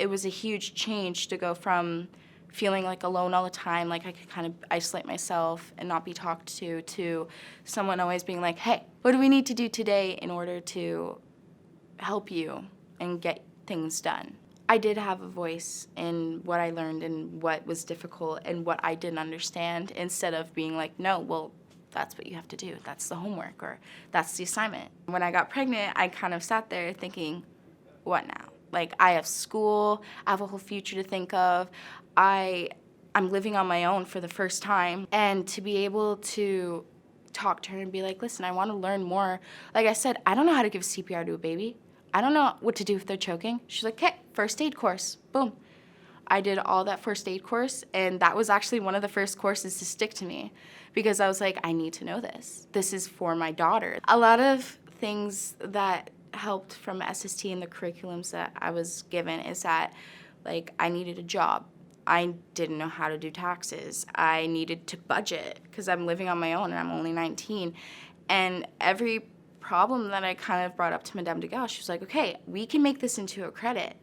it was a huge change to go from feeling like alone all the time, like I could kind of isolate myself and not be talked to someone always being like, hey, what do we need to do today in order to help you and get things done? I did have a voice in what I learned and what was difficult and what I didn't understand, instead of being like, no, well, that's what you have to do. That's the homework, or that's the assignment. When I got pregnant, I kind of sat there thinking, what now? Like, I have school, I have a whole future to think of. I'm living on my own for the first time, and to be able to talk to her and be like, listen, I want to learn more. Like I said, I don't know how to give CPR to a baby. I don't know what to do if they're choking. She's like, hey, first aid course, boom. I did all that first aid course, and that was actually one of the first courses to stick to me, because I was like, I need to know this. This is for my daughter. A lot of things that helped from SST and the curriculums that I was given is that, like, I needed a job. I didn't know how to do taxes. I needed to budget because I'm living on my own and I'm only 19. And every problem that I kind of brought up to Madame Degal, she was like, okay, we can make this into a credit.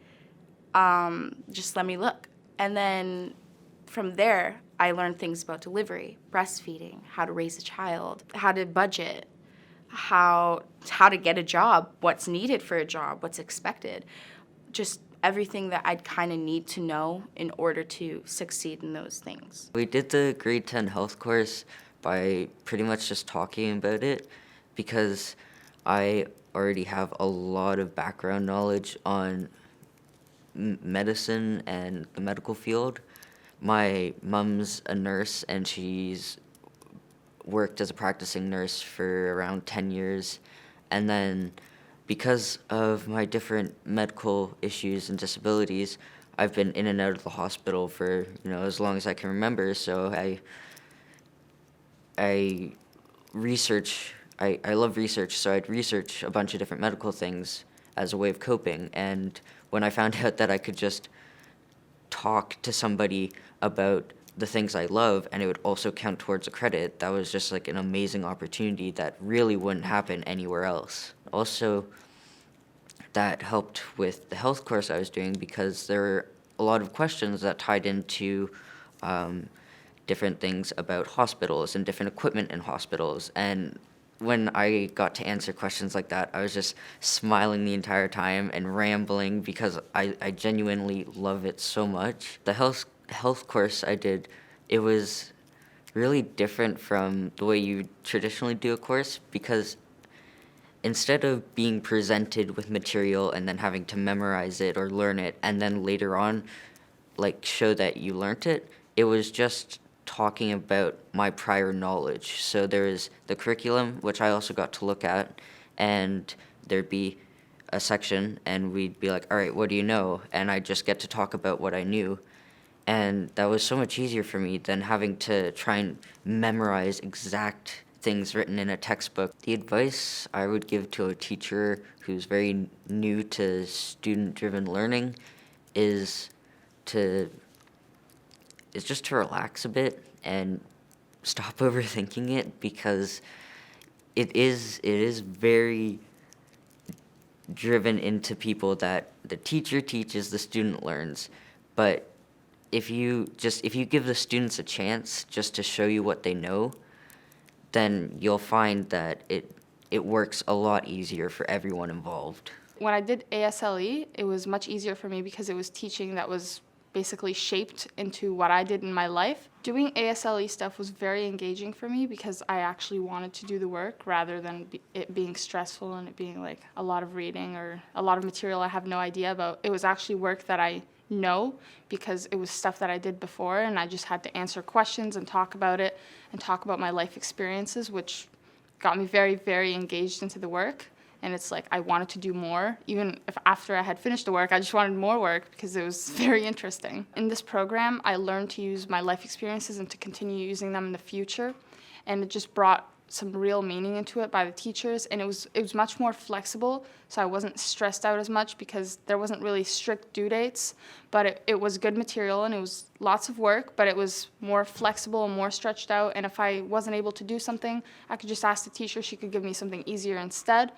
Just let me look. And then from there, I learned things about delivery, breastfeeding, how to raise a child, how to budget, how to get a job, what's needed for a job, what's expected. Just everything that I'd kind of need to know in order to succeed in those things. We did the grade 10 health course by pretty much just talking about it, because I already have a lot of background knowledge on medicine and the medical field. My mom's a nurse, and she's worked as a practicing nurse for around 10 years. And then because of my different medical issues and disabilities, I've been in and out of the hospital for, as long as I can remember. So I research, I love research, so I'd research a bunch of different medical things as a way of coping. And when I found out that I could just talk to somebody about the things I love and it would also count towards a credit, that was just like an amazing opportunity that really wouldn't happen anywhere else. Also, that helped with the health course I was doing, because there were a lot of questions that tied into different things about hospitals and different equipment in hospitals. And when I got to answer questions like that, I was just smiling the entire time and rambling, because I genuinely love it so much. The health course I did, it was really different from the way you traditionally do a course, because instead of being presented with material and then having to memorize it or learn it and then later on show that you learnt it, it was just talking about my prior knowledge. So there is the curriculum, which I also got to look at, and there'd be a section and we'd be like, all right, what do you know? And I just get to talk about what I knew. And that was so much easier for me than having to try and memorize exact things written in a textbook. The advice I would give to a teacher who's very new to student-driven learning is just to relax a bit and stop overthinking it, because it is very driven into people that the teacher teaches, the student learns. But if you give the students a chance just to show you what they know, then you'll find that it works a lot easier for everyone involved. When I did ASLE, it was much easier for me because it was teaching that was basically shaped into what I did in my life. Doing ASLE stuff was very engaging for me because I actually wanted to do the work rather than it being stressful and it being like a lot of reading or a lot of material I have no idea about. It was actually work that I know because it was stuff that I did before, and I just had to answer questions and talk about it and talk about my life experiences, which got me very, very engaged into the work. And it's like I wanted to do more. Even if after I had finished the work, I just wanted more work because it was very interesting. In this program, I learned to use my life experiences and to continue using them in the future. And it just brought some real meaning into it by the teachers. And it was much more flexible, so I wasn't stressed out as much because there wasn't really strict due dates. But it was good material and it was lots of work, but it was more flexible and more stretched out. And if I wasn't able to do something, I could just ask the teacher. She could give me something easier instead.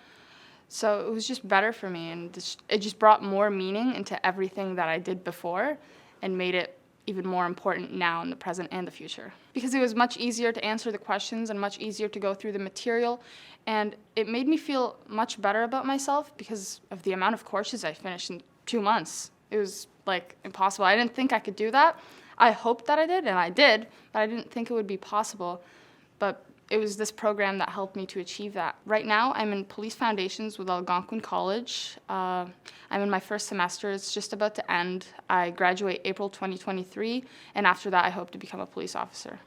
So it was just better for me, and it just brought more meaning into everything that I did before and made it even more important now in the present and the future. Because it was much easier to answer the questions and much easier to go through the material, and it made me feel much better about myself because of the amount of courses I finished in 2 months. It was like impossible. I didn't think I could do that. I hoped that I did, and I did, but I didn't think it would be possible. But it was this program that helped me to achieve that. Right now, I'm in Police Foundations with Algonquin College. I'm in my first semester. It's just about to end. I graduate April 2023, and after that, I hope to become a police officer.